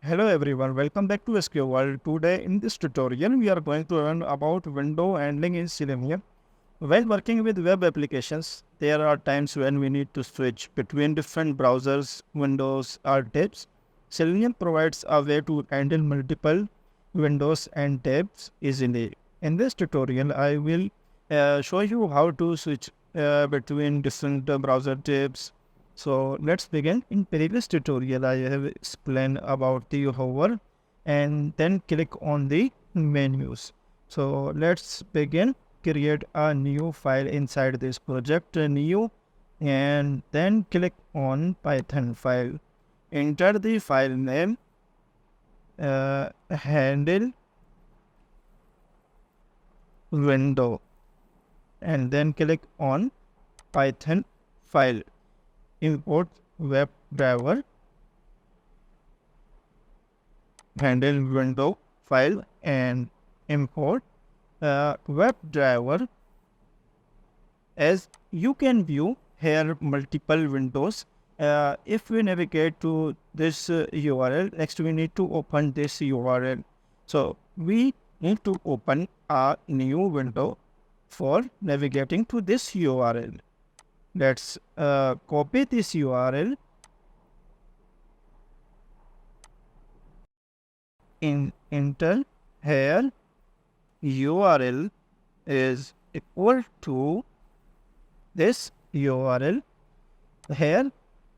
Hello everyone, welcome back to SQ World. Today in this tutorial we are going to learn about window handling in Selenium. While working with web applications, there are times when we need to switch between different browsers, windows or tabs. Selenium provides a way to handle multiple windows and tabs easily. In this tutorial, I will show you how to switch between different browser tabs. So let's begin. In previous tutorial, I have explained about the hover and then click on the menus. So let's begin. Create a new file inside this project, new, and then click on Python file. Enter the file name, handle window, and then click on Python file. Import WebDriver, handle window file, and import WebDriver. As you can view here multiple windows. If we navigate to this URL, next we need to open this URL. So we need to open a new window for navigating to this URL. Let's copy this URL in enter here. URL is equal to this URL. Here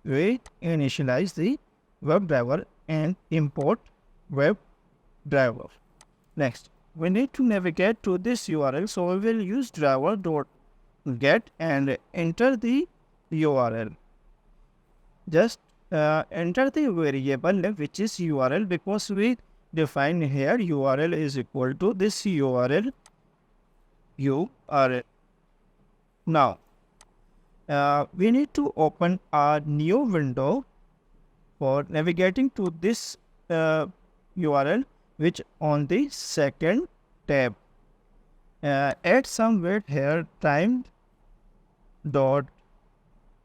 we initialize the WebDriver and import WebDriver. Next, we need to navigate to this URL, so we will use driver.get and enter the URL. Just enter the variable which is URL, because we define here URL is equal to this URL. Now we need to open a new window for navigating to this URL, which on the second tab. Add some weight here, time dot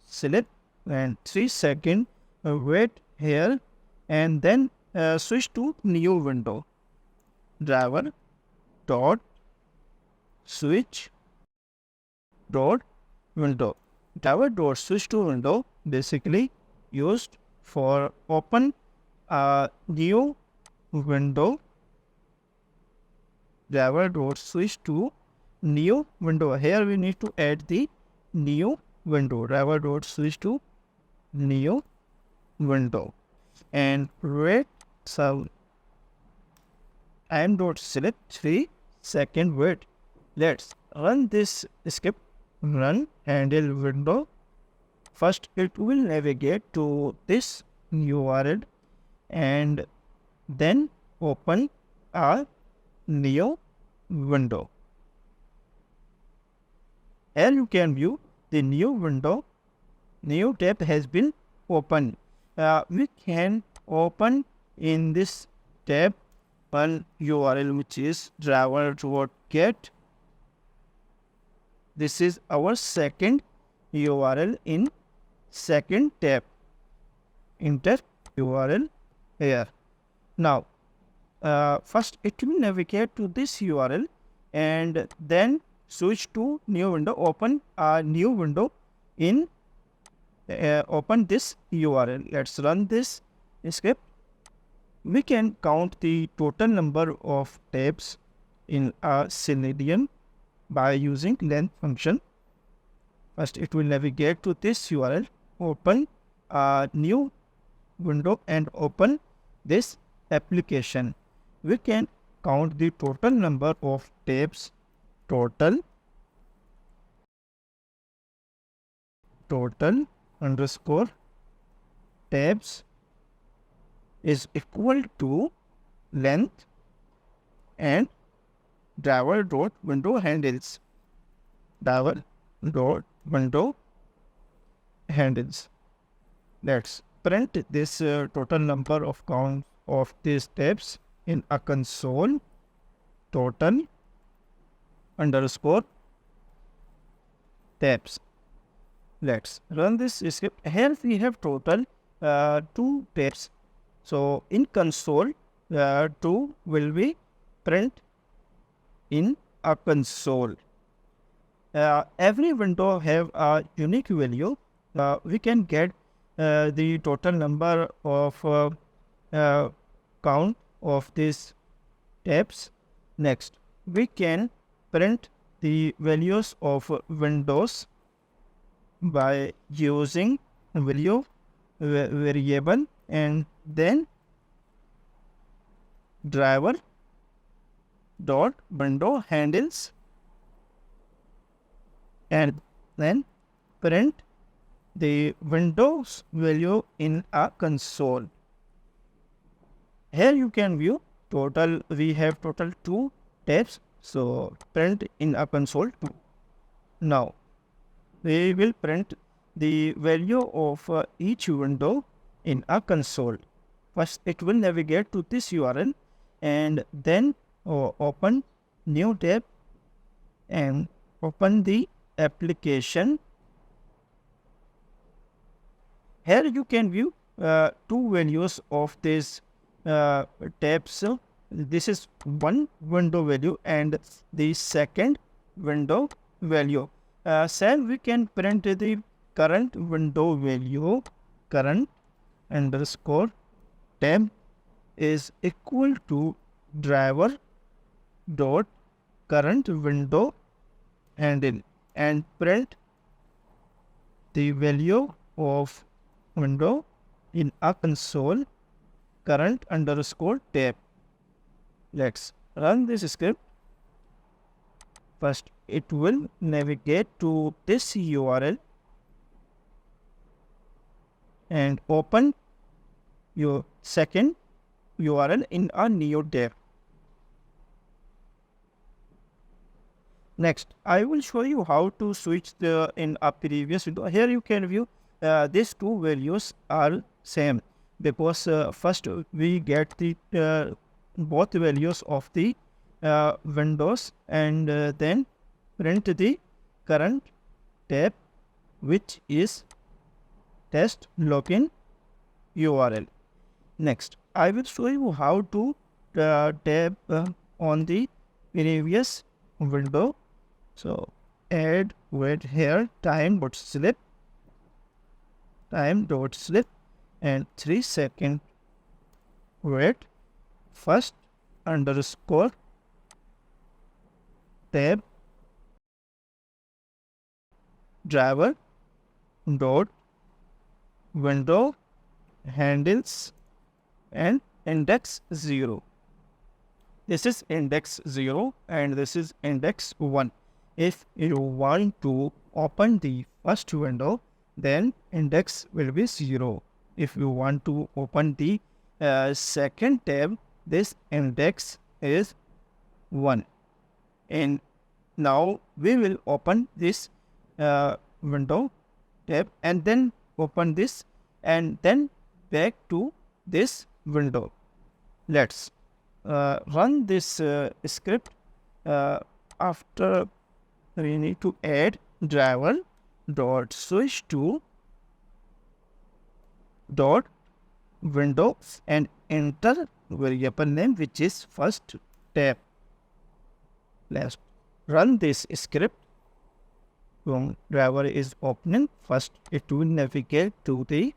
select and 3-second wait here, and then switch to new window. Driver dot switch dot window. Driver dot switch to window basically used for open a new window. Driver dot switch to new window. Here we need to add the new window. Driver dot switch to new window and wait some time dot select 3-second wait. Let's run this script. Run handle window. First it will navigate to this URL and then open a new window. Here you can view the new window. New tab has been opened. We can open in this tab one URL which is driver.get. This is our second URL in second tab. Enter URL here. Now first it will navigate to this URL and then switch to new window. Open a new window in open this URL. Let's run this script. We can count the total number of tabs in a Selenium by using length function. First it will navigate to this URL, open a new window and open this application. We can count the total number of tabs. Total underscore tabs is equal to length and driver dot window handles. Driver dot window handles. Let's print this total number of count of these tabs in a console. Total underscore tabs. Let's run this script. Here we have total 2 tabs. So in console, to will be print in a console. Every window have a unique value. We can get the total number of count of these tabs. Next, we can print the values of windows by using value variable and then driver dot window handles and then print the windows value in a console. Here you can view total, we have total 2 tabs, so print in a console 2. Now we will print the value of each window in a console. First it will navigate to this URL and then open new tab and open the application. Here you can view 2 values of these tabs. This is one window value and the second window value. Same we can print the current window value. Current underscore tab is equal to driver dot current window handle and print the value of window in a console current underscore tab. Let's run this script. First it will navigate to this URL and open your second URL in a new tab. Next, I will show you how to switch in a previous window. Here you can view these 2 values are same because first we get the both values of the windows and then print the current tab which is test login URL. Next, I will show you how to tab on the previous window. So add wait here time.slip and 3 second wait first underscore tab driver dot window handles and index 0. This is index 0 and this is index 1. If you want to open the first window, then index will be 0. If you want to open the second tab, this index is 1. And now we will open this window tab and then open this and then back to this window. Let's run this script. After we need to add driver dot switch to dot window and enter variable name which is first tab. Let's run this script. When driver is opening, first it will navigate to the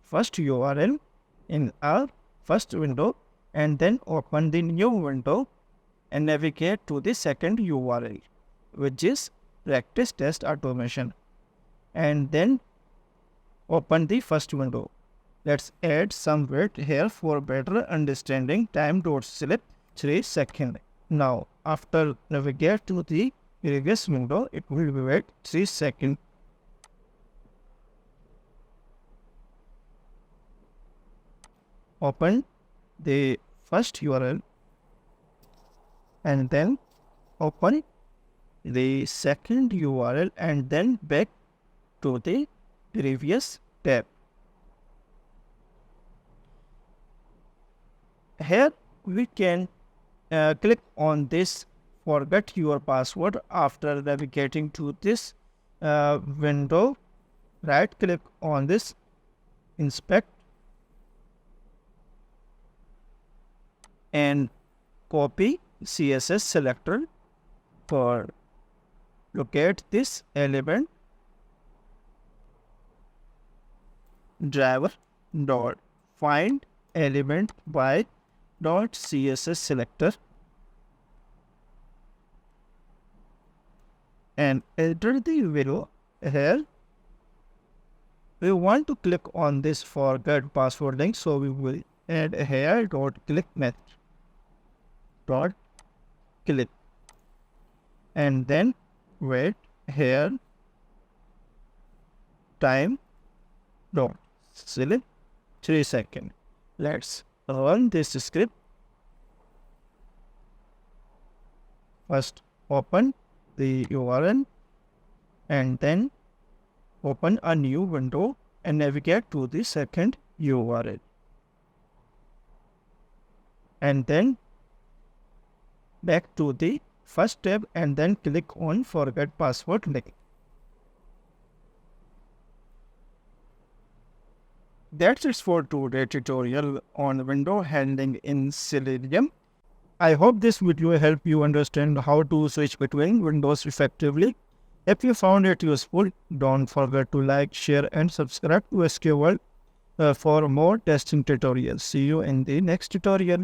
first URL in our first window and then open the new window and navigate to the second URL which is practice test automation and then open the first window. Let's add some wait here for better understanding. Time.slip 3 seconds. Now after navigate to the previous window, it will wait 3 seconds. Open the first URL and then open the second URL and then back to the previous tab. Here we can click on this forget your password. After navigating to this window, right click on this inspect and copy CSS selector for locate this element driver dot find element by dot CSS selector and enter the value here. We want to click on this forget password link, so we will add here dot click method dot click and then wait here time dot select 3 seconds. Let's run this script. First open the URL and then open a new window and navigate to the second URL and then back to the first tab and then click on forget password link. That's it for today's tutorial on window handling in Selenium. I hope this video helped you understand how to switch between windows effectively. If you found it useful, don't forget to like, share and subscribe to SQ World for more testing tutorials. See you in the next tutorial.